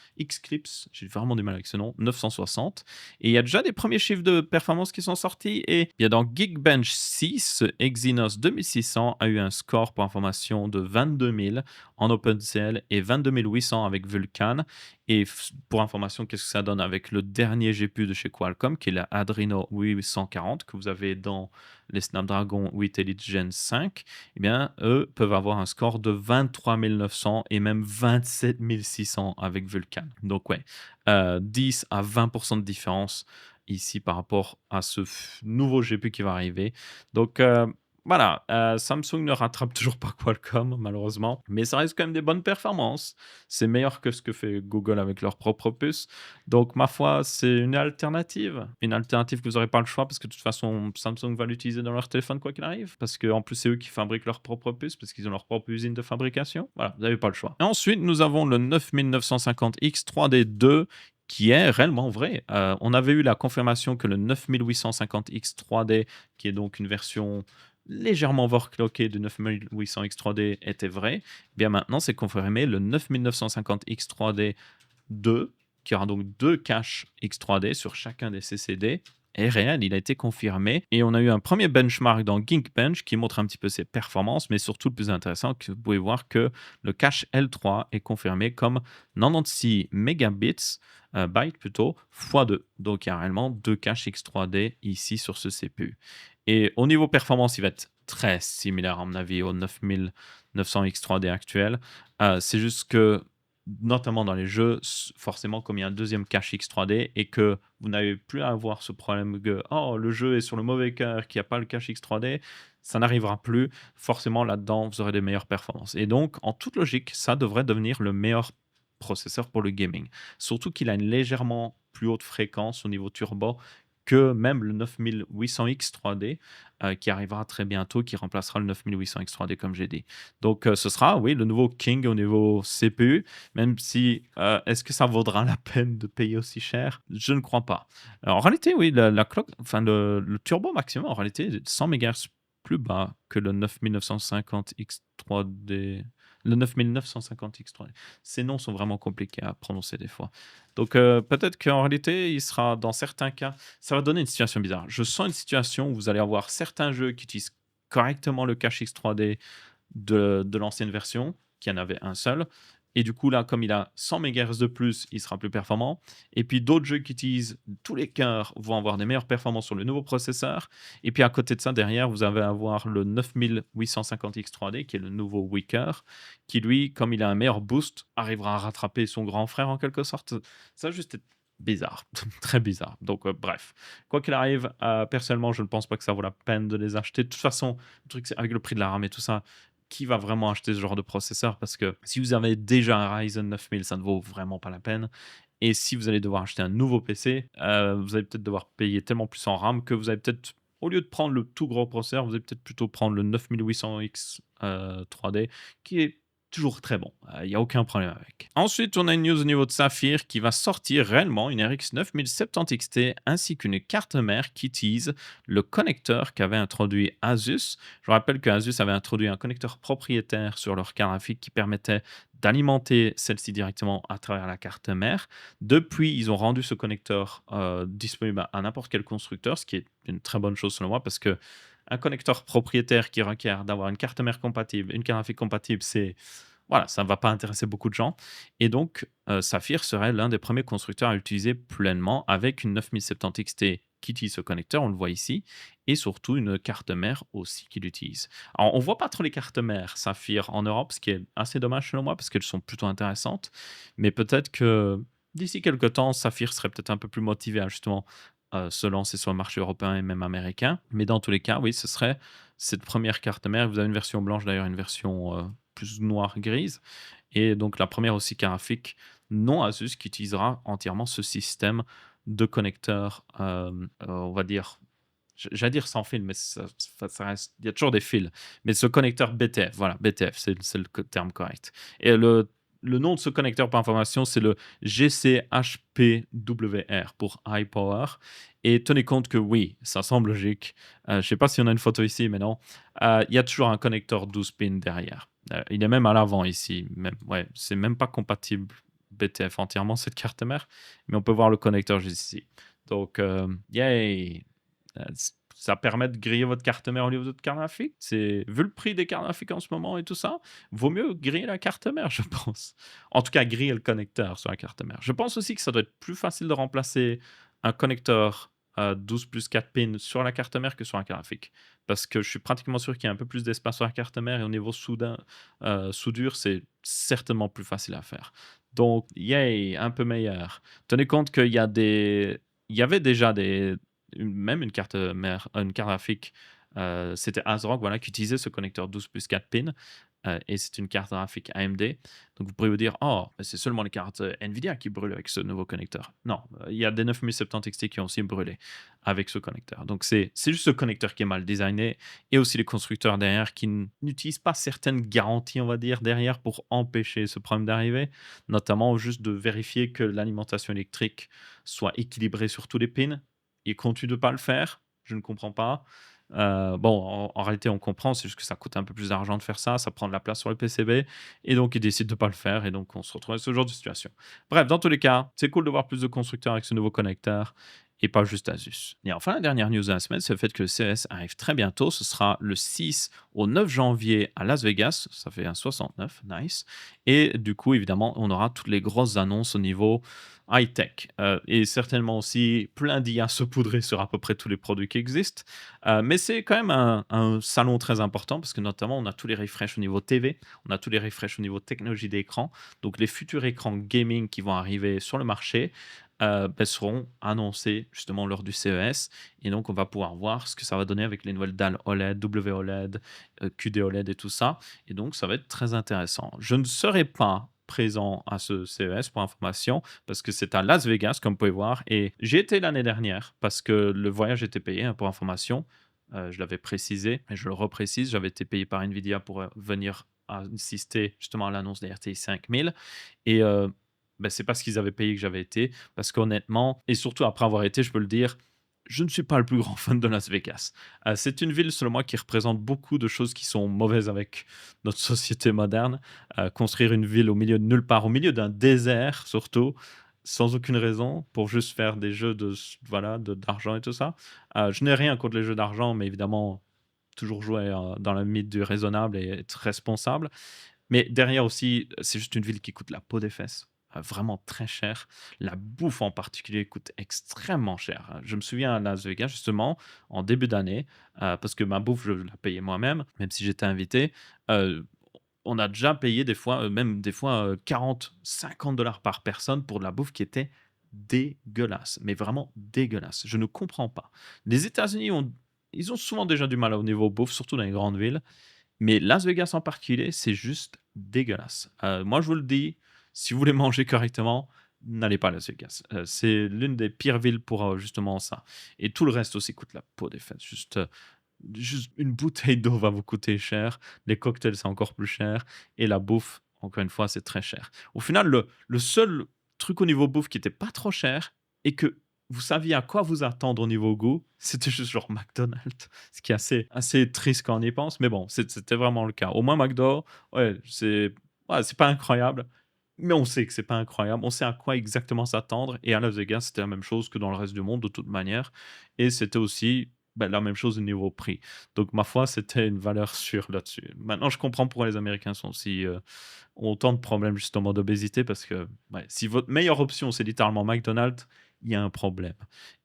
j'ai vraiment du mal avec ce nom, 960. Et il y a déjà des premiers chiffres de performance qui sont sortis. Et il y a dans Geekbench 6, ce Exynos 2600 a eu un score pour information de 22 000 en OpenCL et 22 800 avec Vulkan. Et pour information, qu'est-ce que ça donne avec le dernier GPU de chez Qualcomm, qui est la Adreno 840, que vous avez dans les Snapdragon 8 Elite Gen 5, eh bien, eux peuvent avoir un score de 23 900 et même 27 600 avec Vulkan. Donc, ouais, 10 à 20% de différence ici par rapport à ce nouveau GPU qui va arriver. Donc, voilà, Samsung ne rattrape toujours pas Qualcomm, malheureusement, mais ça reste quand même des bonnes performances. C'est meilleur que ce que fait Google avec leur propre puce. Donc, ma foi, c'est une alternative. Une alternative que vous n'aurez pas le choix parce que de toute façon, Samsung va l'utiliser dans leur téléphone quoi qu'il arrive. Parce qu'en plus, c'est eux qui fabriquent leur propre puce parce qu'ils ont leur propre usine de fabrication. Voilà, vous n'avez pas le choix. Et ensuite, nous avons le 9950X 3D2 qui est réellement vrai. On avait eu la confirmation que le 9850X 3D, qui est donc une version légèrement overclocké du 9800 X3D était vrai, eh bien maintenant c'est confirmé le 9950 X3D 2, qui aura donc deux caches X3D sur chacun des CCD, est réel, il a été confirmé. Et on a eu un premier benchmark dans Geekbench qui montre un petit peu ses performances, mais surtout le plus intéressant, que vous pouvez voir que le cache L3 est confirmé comme 96 mégabits, bytes plutôt, x2. Donc il y a réellement deux caches X3D ici sur ce CPU. Et au niveau performance, il va être très similaire, à mon avis, au 9900 X3D actuel. C'est juste que, notamment dans les jeux, forcément, comme il y a un deuxième cache X3D et que vous n'avez plus à avoir ce problème que oh, le jeu est sur le mauvais cœur, qu'il n'y a pas le cache X3D, ça n'arrivera plus. Forcément, là-dedans, vous aurez des meilleures performances. Et donc, en toute logique, ça devrait devenir le meilleur processeur pour le gaming. Surtout qu'il a une légèrement plus haute fréquence au niveau turbo que même le 9800X 3D qui arrivera très bientôt, qui remplacera le 9800X 3D comme j'ai dit. Donc ce sera, oui, le nouveau King au niveau CPU, même si est-ce que ça vaudra la peine de payer aussi cher? Je ne crois pas. Alors, en réalité, oui, la clock, enfin le turbo maximum, en réalité, est 100 MHz plus bas que le 9950X 3D. Le 9950X3D. Ces noms sont vraiment compliqués à prononcer des fois. Donc peut-être qu'en réalité, il sera dans certains cas, ça va donner une situation bizarre. Je sens une situation où vous allez avoir certains jeux qui utilisent correctement le cache X3D de l'ancienne version, qui en avait un seul, Et du coup, là, comme il a 100 MHz de plus, il sera plus performant. Et puis d'autres jeux qui utilisent tous les cœurs vont avoir des meilleures performances sur le nouveau processeur. Et puis à côté de ça, derrière, vous allez avoir le 9850X 3D, qui est le nouveau Wicker, qui lui, comme il a un meilleur boost, arrivera à rattraper son grand frère en quelque sorte. Ça, juste est bizarre, très bizarre. Donc, bref, quoi qu'il arrive, personnellement, je ne pense pas que ça vaut la peine de les acheter. De toute façon, le truc, c'est avec le prix de la RAM et tout ça, qui va vraiment acheter ce genre de processeur? Parce que si vous avez déjà un Ryzen 9000, ça ne vaut vraiment pas la peine. Et si vous allez devoir acheter un nouveau PC, vous allez peut-être devoir payer tellement plus en RAM que vous allez peut-être, au lieu de prendre le tout gros processeur, vous allez peut-être plutôt prendre le 9800X 3D, qui est toujours très bon. Il y a aucun problème avec. Ensuite, on a une news au niveau de Saphir qui va sortir réellement une RX 9070 XT ainsi qu'une carte mère qui utilise le connecteur qu'avait introduit Asus. Je rappelle que Asus avait introduit un connecteur propriétaire sur leur carte graphique qui permettait d'alimenter celle-ci directement à travers la carte mère. Depuis, ils ont rendu ce connecteur disponible à n'importe quel constructeur, ce qui est une très bonne chose selon moi parce que un connecteur propriétaire qui requiert d'avoir une carte mère compatible, une carte graphique compatible, c'est voilà, ça ne va pas intéresser beaucoup de gens. Et donc, Saphir serait l'un des premiers constructeurs à l'utiliser pleinement avec une 9070 XT qui utilise ce connecteur, on le voit ici, et surtout une carte mère aussi qui l'utilise. Alors, on ne voit pas trop les cartes mères Saphir en Europe, ce qui est assez dommage selon moi parce qu'elles sont plutôt intéressantes. Mais peut-être que d'ici quelques temps, Saphir serait peut-être un peu plus motivé à justement se lancer sur le marché européen et même américain. Mais dans tous les cas, oui, ce serait cette première carte mère. Vous avez une version blanche, d'ailleurs, une version plus noire-grise. Et donc la première aussi graphique non Asus qui utilisera entièrement ce système de connecteur, on va dire, j'allais dire sans fil, mais ça reste, il y a toujours des fils. Mais ce connecteur BTF, voilà, BTF, c'est le terme correct. Et le nom de ce connecteur par information, c'est le GCHPWR pour High Power. Et tenez compte que oui, ça semble logique. Je ne sais pas si on a une photo ici, mais non. Il y a toujours un connecteur 12 pins derrière. Il est même à l'avant ici. Même, ouais, c'est même pas compatible BTF entièrement cette carte mère, mais on peut voir le connecteur juste ici. Donc, yay! Ça permet de griller votre carte mère au lieu de votre carte graphique. Vu le prix des cartes graphiques en ce moment et tout ça, vaut mieux griller la carte mère, je pense. En tout cas, griller le connecteur sur la carte mère. Je pense aussi que ça doit être plus facile de remplacer un connecteur 12 plus 4 pins sur la carte mère que sur la carte graphique. Parce que je suis pratiquement sûr qu'il y a un peu plus d'espace sur la carte mère et au niveau soudure, c'est certainement plus facile à faire. Donc, yay, un peu meilleur. Tenez compte qu'il y a il y avait déjà même une carte mère, une carte graphique, c'était ASRock, voilà, qui utilisait ce connecteur 12 plus 4 pins, et c'est une carte graphique AMD. Donc vous pourriez vous dire, oh, c'est seulement les cartes Nvidia qui brûlent avec ce nouveau connecteur. Non, il y a des 9070 XT qui ont aussi brûlé avec ce connecteur. Donc c'est juste ce connecteur qui est mal designé et aussi les constructeurs derrière qui n'utilisent pas certaines garanties, on va dire, derrière pour empêcher ce problème d'arriver, notamment juste de vérifier que l'alimentation électrique soit équilibrée sur tous les pins. Ils continuent de ne pas le faire, je ne comprends pas. Bon, en réalité, on comprend, c'est juste que ça coûte un peu plus d'argent de faire ça prend de la place sur le PCB, et donc ils décident de ne pas le faire, et donc on se retrouve avec ce genre de situation. Bref, dans tous les cas, c'est cool de voir plus de constructeurs avec ce nouveau connecteur, et pas juste Asus. Et enfin, la dernière news de la semaine, c'est le fait que le CES arrive très bientôt. Ce sera le 6 au 9 janvier à Las Vegas. Ça fait un 69, nice. Et du coup, évidemment, on aura toutes les grosses annonces au niveau high-tech. Et certainement aussi plein d'IA saupoudrées sur à peu près tous les produits qui existent. Mais c'est quand même un salon très important parce que notamment, on a tous les refreshs au niveau TV, on a tous les refreshs au niveau technologie d'écran. Donc, les futurs écrans gaming qui vont arriver sur le marché seront annoncés justement lors du CES. Et donc, on va pouvoir voir ce que ça va donner avec les nouvelles dalles OLED, WOLED, QD-OLED et tout ça. Et donc, ça va être très intéressant. Je ne serai pas présent à ce CES pour information parce que c'est à Las Vegas comme vous pouvez voir et j'y étais l'année dernière parce que le voyage était payé hein, pour information. Je l'avais précisé et je le reprécise, j'avais été payé par Nvidia pour venir assister justement à l'annonce des RTX 5000 et c'est parce qu'ils avaient payé que j'avais été. Parce qu'honnêtement, et surtout après avoir été, je peux le dire, je ne suis pas le plus grand fan de Las Vegas. C'est une ville, selon moi, qui représente beaucoup de choses qui sont mauvaises avec notre société moderne. Construire une ville au milieu de nulle part, au milieu d'un désert surtout, sans aucune raison, pour juste faire des jeux d'argent et tout ça. Je n'ai rien contre les jeux d'argent, mais évidemment, toujours jouer dans la limite du raisonnable et être responsable. Mais derrière aussi, c'est juste une ville qui coûte la peau des fesses, vraiment très cher. La bouffe en particulier coûte extrêmement cher, Je me souviens à Las Vegas justement, en début d'année, parce que ma bouffe je la payais moi-même, même si j'étais invité, heu, on a déjà payé des fois, même des fois, 40-50 $ par personne pour de la bouffe qui était dégueulasse, mais vraiment dégueulasse. Je ne comprends pas. Les États-Unis ils ont souvent déjà du mal au niveau bouffe, surtout dans les grandes villes. Mais Las Vegas en particulier, c'est juste dégueulasse. Moi, je vous le dis, si vous voulez manger correctement, n'allez pas à Las Vegas. C'est l'une des pires villes pour, justement ça et tout le reste aussi coûte la peau des fesses. Juste une bouteille d'eau va vous coûter cher, les cocktails, c'est encore plus cher et la bouffe, encore une fois, c'est très cher. Au final, le seul truc au niveau bouffe qui était pas trop cher et que vous saviez à quoi vous attendre au niveau goût, c'était juste genre McDonald's, ce qui est assez triste quand on y pense, mais bon, c'était vraiment le cas. Au moins McDo, ouais, c'est pas incroyable, mais on sait que c'est pas incroyable. On sait à quoi exactement s'attendre et à Las Vegas, c'était la même chose que dans le reste du monde de toute manière et c'était aussi, la même chose au niveau prix. Donc ma foi, c'était une valeur sûre là-dessus. Maintenant, je comprends pourquoi les Américains sont aussi, ont autant de problèmes justement d'obésité parce que, ouais, si votre meilleure option, c'est littéralement McDonald's, il y a un problème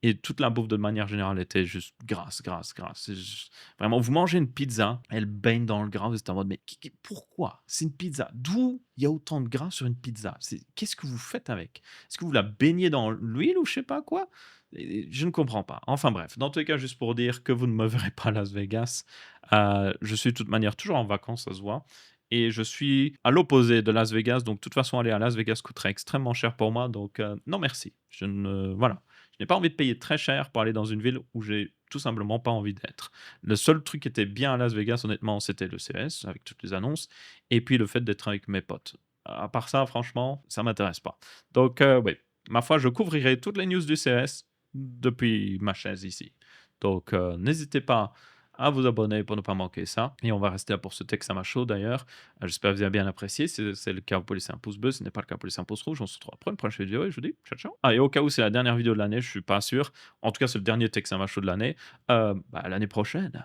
et toute la bouffe de manière générale était juste grasse, grasse, grasse. C'est juste vraiment, vous mangez une pizza, elle baigne dans le gras, vous êtes en mode: «Mais pourquoi? C'est une pizza. D'où il y a autant de gras sur une pizza? Qu'est-ce que vous faites avec? Est-ce que vous la baignez dans l'huile ou je sais pas quoi?» Et je ne comprends pas. Enfin bref, dans tous les cas, juste pour dire que vous ne me verrez pas à Las Vegas, je suis de toute manière toujours en vacances, ça se voit et je suis à l'opposé de Las Vegas, donc de toute façon, aller à Las Vegas coûterait extrêmement cher pour moi, donc non merci. Voilà, je n'ai pas envie de payer très cher pour aller dans une ville où j'ai tout simplement pas envie d'être. Le seul truc qui était bien à Las Vegas, honnêtement, c'était le CES avec toutes les annonces et puis le fait d'être avec mes potes. À part ça, franchement, ça m'intéresse pas. Donc oui, ma foi, je couvrirai toutes les news du CES depuis ma chaise ici. Donc n'hésitez pas à vous abonner pour ne pas manquer ça. Et on va rester là pour ce texte à ma chaud d'ailleurs. J'espère que vous avez bien apprécié. Si c'est le cas, vous pouvez laisser un pouce bleu. Si ce n'est pas le cas, vous pouvez laisser un pouce rouge. On se retrouve après une prochaine vidéo et je vous dis ciao ciao. Ah, et au cas où c'est la dernière vidéo de l'année, je suis pas sûr. En tout cas, c'est le dernier texte à ma chaud de l'année. À l'année prochaine.